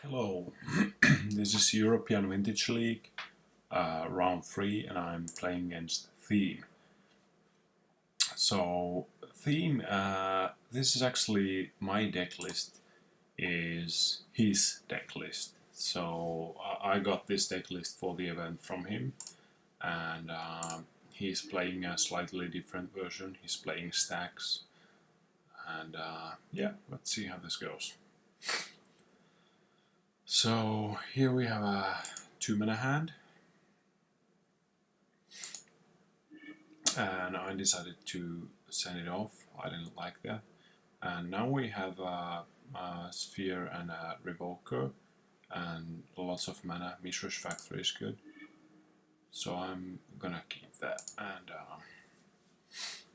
Hello, this is European Vintage League, round 3, and I'm playing against Thiim. So, Thiim, this is actually my deck list, is his deck list. So, I got this deck list for the event from him, and he's playing a slightly different version. He's playing stacks, and yeah, let's see how this goes. So here we have a 2-mana hand, and I decided to send it off. I didn't like that. And now we have a sphere and a revoker, and lots of mana. Mishra's Factory is good, so I'm gonna keep that.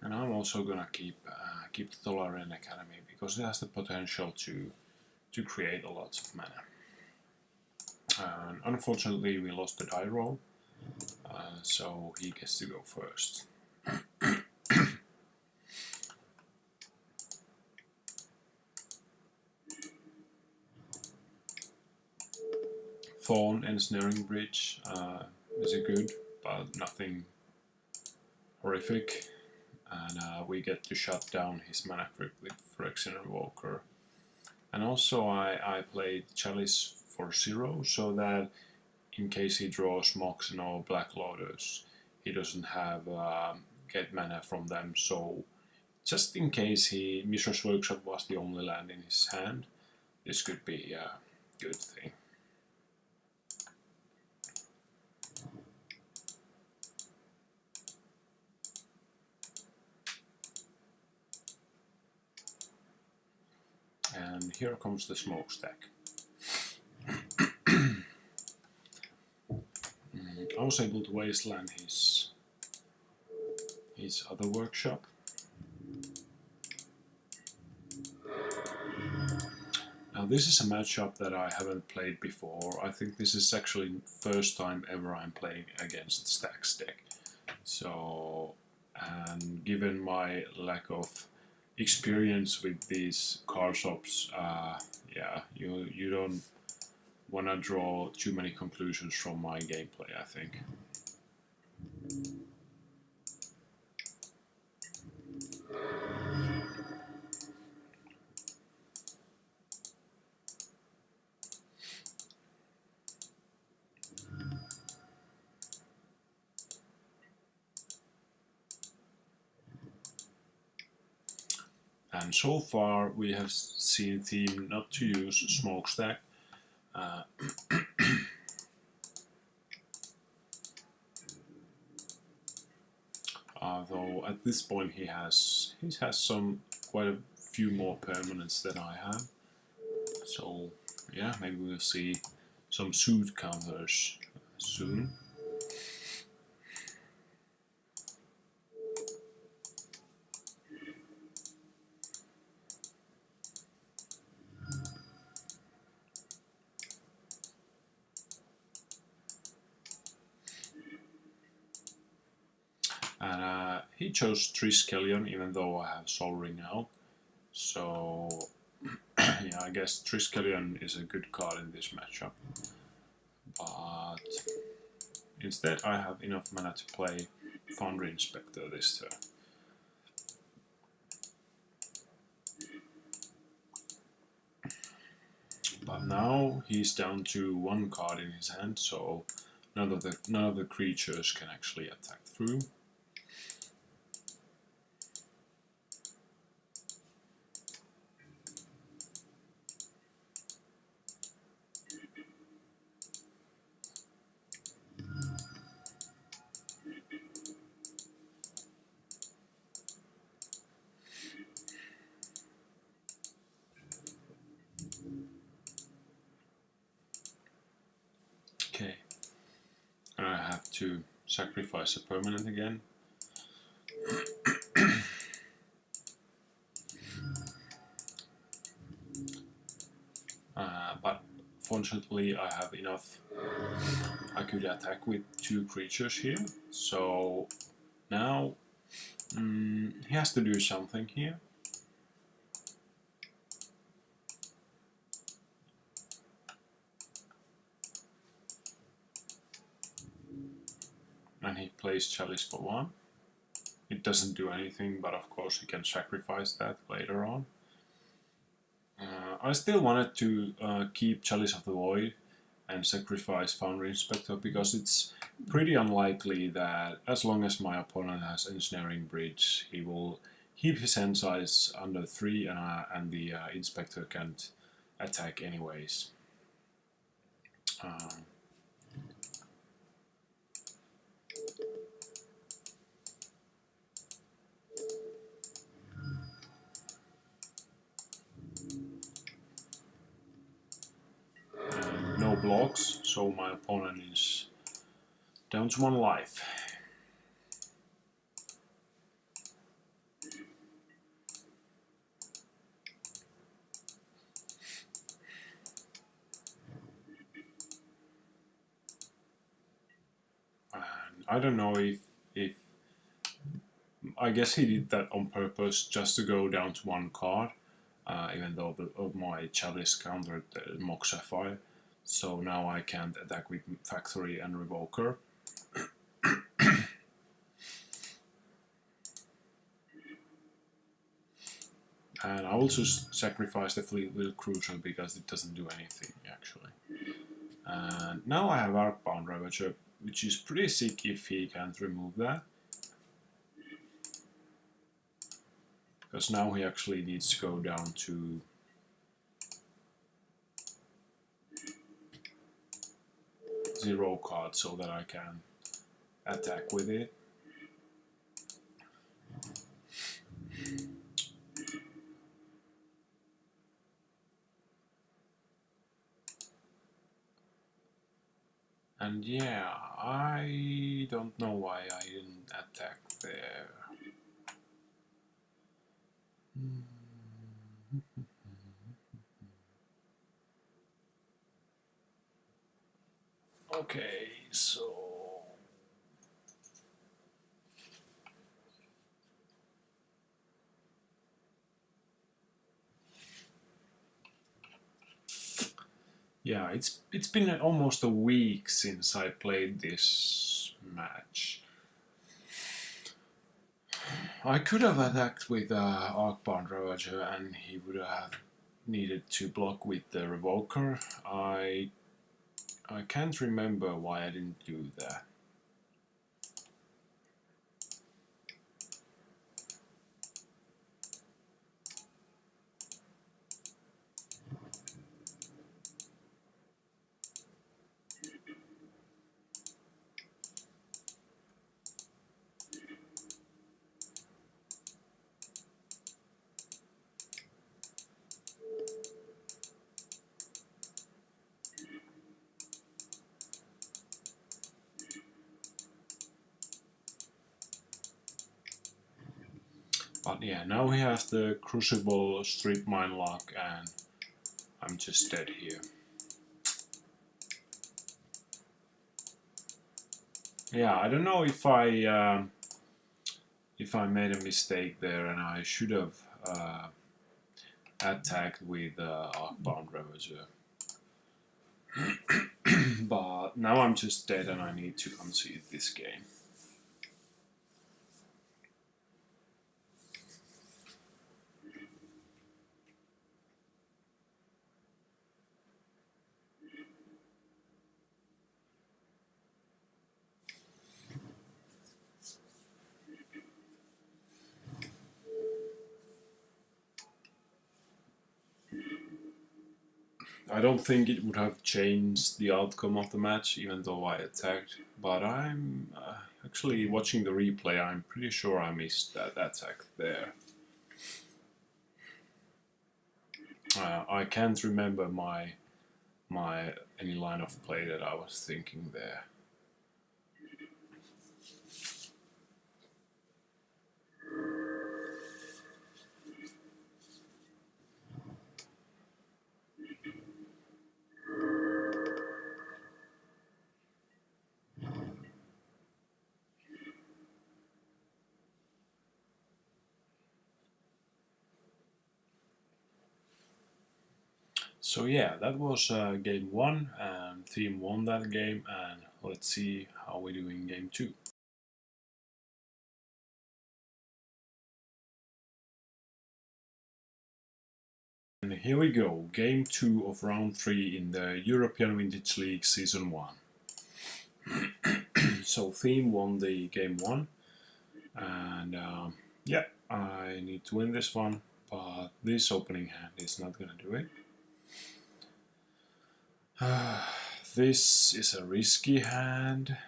And I'm also gonna keep the Tolarian Academy because it has the potential to create a lot of mana. And unfortunately, we lost the die roll, so he gets to go first. Thorn Ensnaring Bridge is a good, but nothing horrific. And we get to shut down his mana crypt with Phyrexian Revoker. And also I played Chalice for 0, so that in case he draws Moxen or Black Lotus, he doesn't have get mana from them. So just in case Mishra's Workshop was the only land in his hand, this could be a good thing. And here comes the smokestack. I was able to wasteland his other workshop. Now this is a matchup that I haven't played before. I think this is actually the first time ever I'm playing against Stack's deck. So, and given my lack of experience with these card shops, yeah, you don't want to draw too many conclusions from my gameplay, I think. And so far we have seen Thiim not to use smokestack. Though at this point he has some quite a few more permanents than I have. So yeah, maybe we'll see some suit counters soon. And he chose Triskelion, even though I have Sol Ring now. So yeah, I guess Triskelion is a good card in this matchup. But instead I have enough mana to play Foundry Inspector this turn. But now he's down to 1 card in his hand, so none of the creatures can actually attack through. Okay, and I have to sacrifice a permanent again. But fortunately I have enough. I could attack with 2 creatures here, so now he has to do something here. replace Chalice for 1. It doesn't do anything, but of course he can sacrifice that later on. I still wanted to keep Chalice of the Void and sacrifice Foundry Inspector, because it's pretty unlikely that as long as my opponent has Ensnaring Bridge, he will keep his hand size under 3 and the Inspector can't attack anyways. No blocks, so my opponent is down to 1 life. And I don't know if I guess he did that on purpose just to go down to 1 card, even though my Chalice countered the Mock Sapphire. So now I can't attack with Factory and Revoker. And I will just sacrifice the Fleetwheel Cruiser because it doesn't do anything actually. And now I have Arcbound Ravager, which is pretty sick if he can't remove that. Because now he actually needs to go down to zero cards so that I can attack with it. And yeah, I don't know why I didn't attack there. Okay, so yeah, it's been almost a week since I played this match. I could have attacked with Arcbound Ravager and he would have needed to block with the Revoker. I can't remember why I didn't do that. But yeah, now he has the Crucible Strip Mine Lock and I'm just dead here. Yeah, I don't know if I made a mistake there and I should have attacked with Arcbound Ravager. But now I'm just dead and I need to concede this game. I don't think it would have changed the outcome of the match, even though I attacked. But I'm actually watching the replay. I'm pretty sure I missed that attack there. I can't remember any line of play that I was thinking there. So yeah, that was game 1 and Thiim won that game, and let's see how we do in game 2. And here we go, game 2 of round 3 in the European Vintage League Season 1. So Thiim won the game 1, and yeah, I need to win this one, but this opening hand is not gonna do it. This is a risky hand.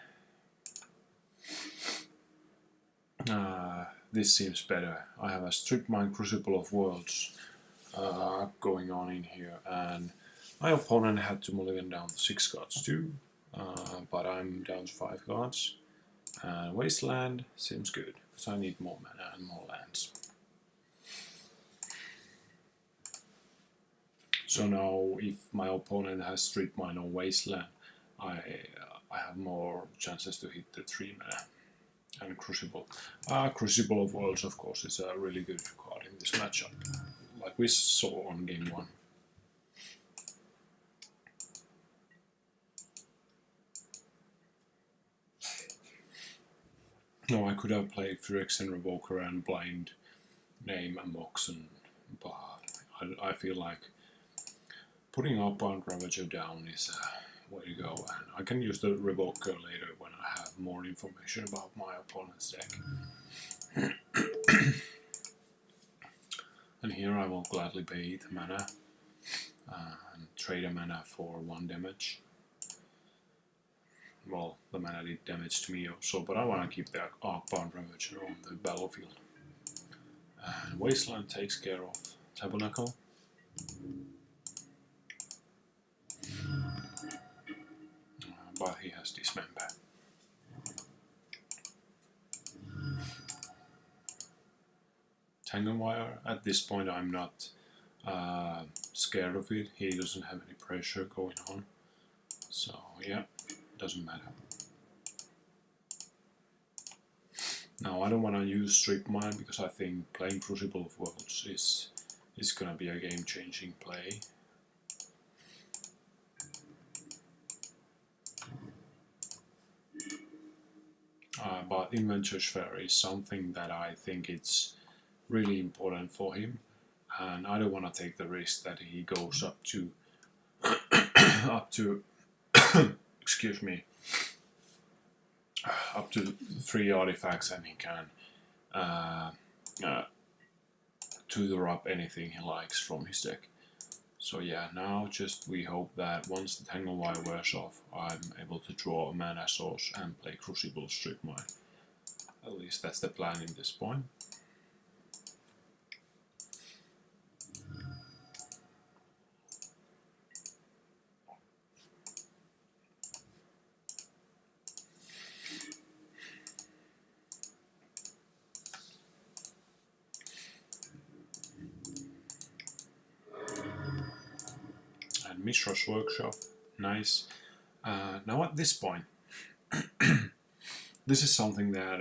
This seems better. I have a Strip Mine Crucible of Worlds going on in here, and my opponent had to mulligan down to 6 cards too, but I'm down to 5 cards. And Wasteland seems good, because I need more mana and more lands. So now, if my opponent has Strip Mine or Wasteland, I have more chances to hit the 3 mana. And Crucible. Crucible of Worlds, of course, is a really good card in this matchup, like we saw on game 1. No, I could have played Phyrexian Revoker and Blind Name and Moxen, but I feel like putting Outbound Ravager down is a way to go, and I can use the Revoker later when I have more information about my opponent's deck. And here I will gladly pay the mana and trade a mana for 1 damage. Well, the mana did damage to me also, but I want to keep the Outbound Ravager on the battlefield. And Wasteland takes care of Tabernacle. But he has Dismember. Tanglewire, at this point I'm not scared of it. He doesn't have any pressure going on. So yeah, doesn't matter. Now I don't want to use Strip Mine because I think playing Crucible of Worlds is gonna be a game-changing play. But Inventor Sphere is something that I think it's really important for him, and I don't want to take the risk that he goes up to excuse me, up to 3 artifacts, and he can tutor up anything he likes from his deck. So yeah, now just we hope that once the Tanglewire wears off, I'm able to draw a mana source and play Crucible Strip Mine. At least that's the plan in this point. Mishra's Workshop, nice. Now at this point, this is something that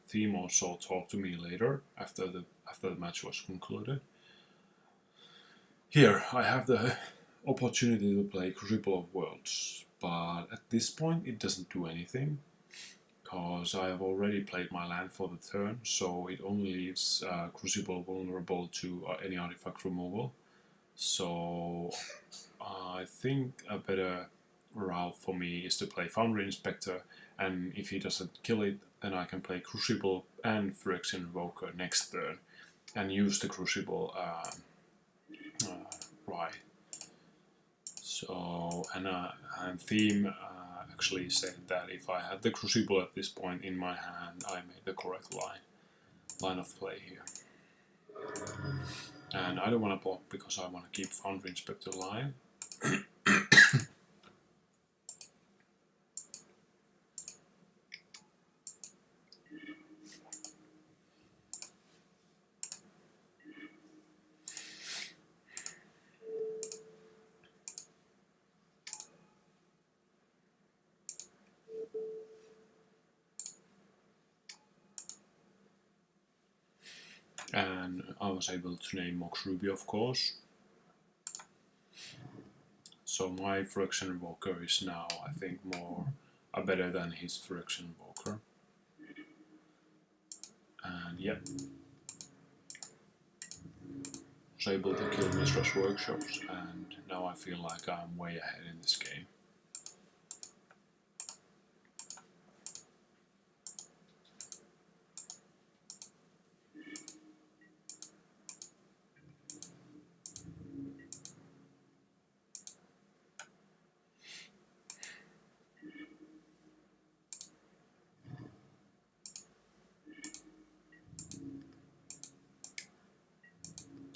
Thiim also talked to me later after the match was concluded. Here I have the opportunity to play Crucible of Worlds, but at this point it doesn't do anything because I have already played my land for the turn, so it only leaves Crucible vulnerable to any artifact removal. So I think a better route for me is to play Foundry Inspector, and if he doesn't kill it, then I can play Crucible and Phyrexian Revoker next turn and use the Crucible right. So, and Thiim actually said that if I had the Crucible at this point in my hand, I made the correct line of play here. And I don't want to block because I want to keep Foundry Inspector alive. And I was able to name Mox Ruby, of course. So my Phyrexian Revoker is now, I think, better than his Phyrexian Revoker. And yep. was able to kill Mishra's workshops, and now I feel like I'm way ahead in this game.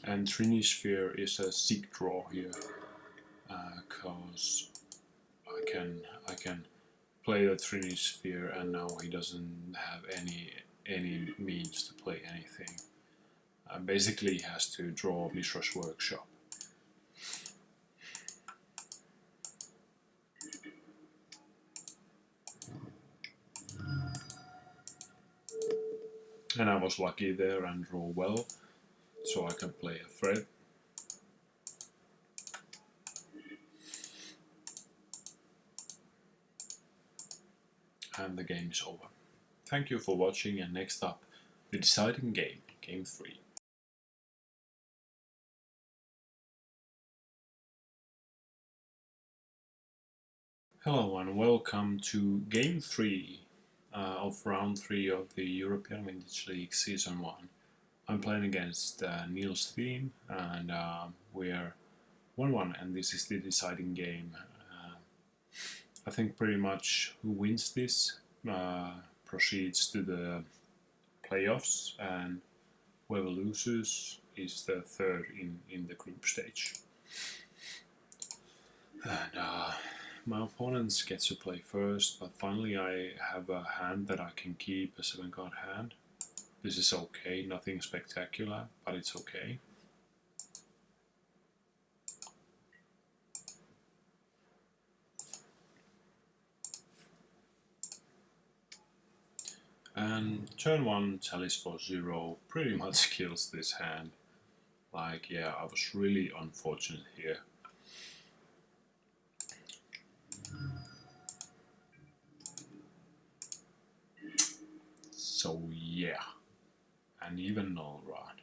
And Trinisphere is a sick draw here, cause I can play the Trinisphere, and now he doesn't have any means to play anything. Basically, he has to draw Mishra's Workshop. And I was lucky there and draw well, so I can play a threat. And the game is over. Thank you for watching, and next up, the deciding game, Game 3. Hello and welcome to Game 3 of Round 3 of the European Vintage League Season 1. I'm playing against Niels Thiim, and we're 1-1, and this is the deciding game. I think pretty much who wins this proceeds to the playoffs, and whoever loses is the third in the group stage. And my opponents get to play first, but finally I have a hand that I can keep, a 7-card hand. This is okay, nothing spectacular, but it's okay. And turn 1, Chalice for 0 pretty much kills this hand. Like, yeah, I was really unfortunate here. So yeah, and even null rod.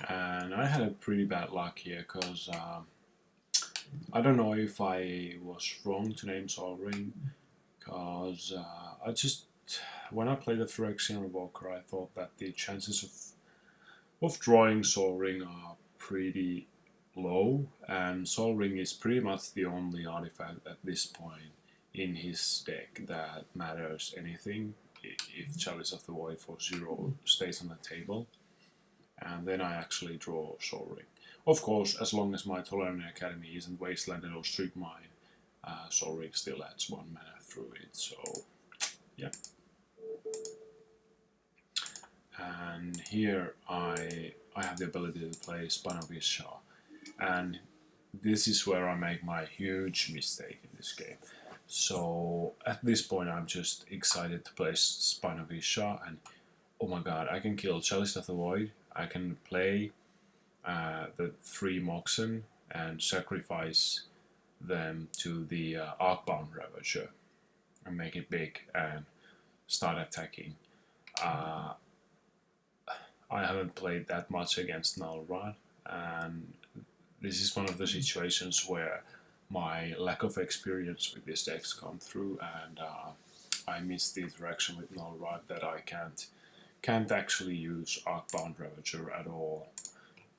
And I had a pretty bad luck here, because I don't know if I was wrong to name Sol Ring, because when I played the Phyrexian Evoker, I thought that the chances of drawing Sol Ring are pretty low, and Sol Ring is pretty much the only artifact at this point in his deck that matters anything if Chalice of the Void for 0 stays on the table. And then I actually draw Sol Ring. Of course, as long as my Tolarian Academy isn't wastelanded or strict mine, Sol Ring still adds 1 mana through it, so yeah. And here I have the ability to play Spine of Isha, and this is where I make my huge mistake in this game. So at this point I'm just excited to play Spine of Isha, and oh my god, I can kill Chalice of the Void, I can play the 3 Moxen and sacrifice them to the Arcbound Ravager and make it big and start attacking. I haven't played that much against Null Rod, and this is one of the situations where my lack of experience with this deck's come through, and I missed the interaction with Null Rod that I can't actually use Arcbound Ravager at all.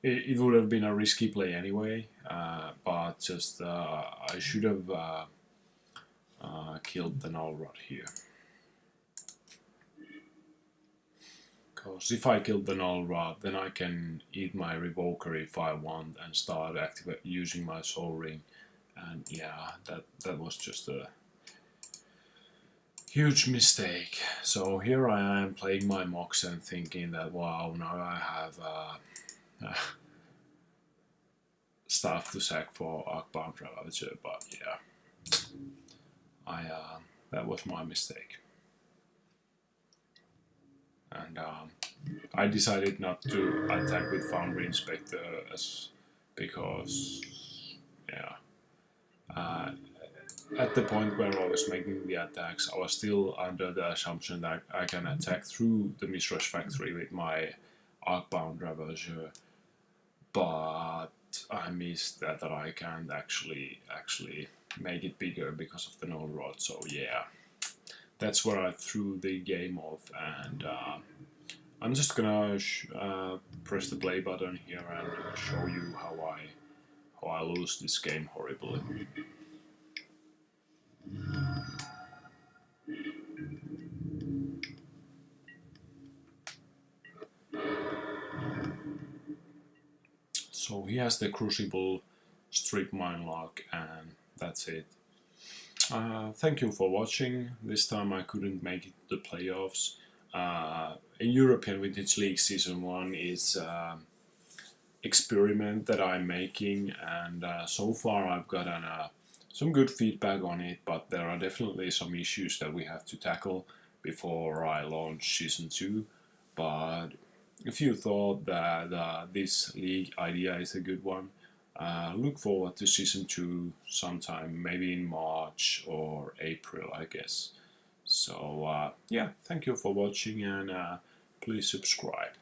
It would have been a risky play anyway, but just I should have killed the Null Rod here. Because if I kill the Null Rod, then I can eat my Revoker if I want and start using my Sol Ring. And yeah, that was just a Huge mistake. So here I am playing my mocks and thinking that wow, now I have stuff to sack for Arcbound Ravager, but yeah, that was my mistake. And I decided not to attack with Foundry Inspector because yeah, at the point where I was making the attacks, I was still under the assumption that I can attack through the Mishra's factory with my Arcbound Ravager, but I missed that I can't actually make it bigger because of the null rod. So yeah, that's where I threw the game off, and I'm just gonna press the play button here and show you how I lose this game horribly. So he has the Crucible, Strip Mine Lock, and that's it. Thank you for watching. This time I couldn't make it to the playoffs. In European Vintage League Season 1 is experiment that I'm making, and so far I've gotten some good feedback on it, but there are definitely some issues that we have to tackle before I launch Season 2. But if you thought that this league idea is a good one, look forward to Season 2 sometime, maybe in March or April, I guess. So yeah, thank you for watching, and please subscribe.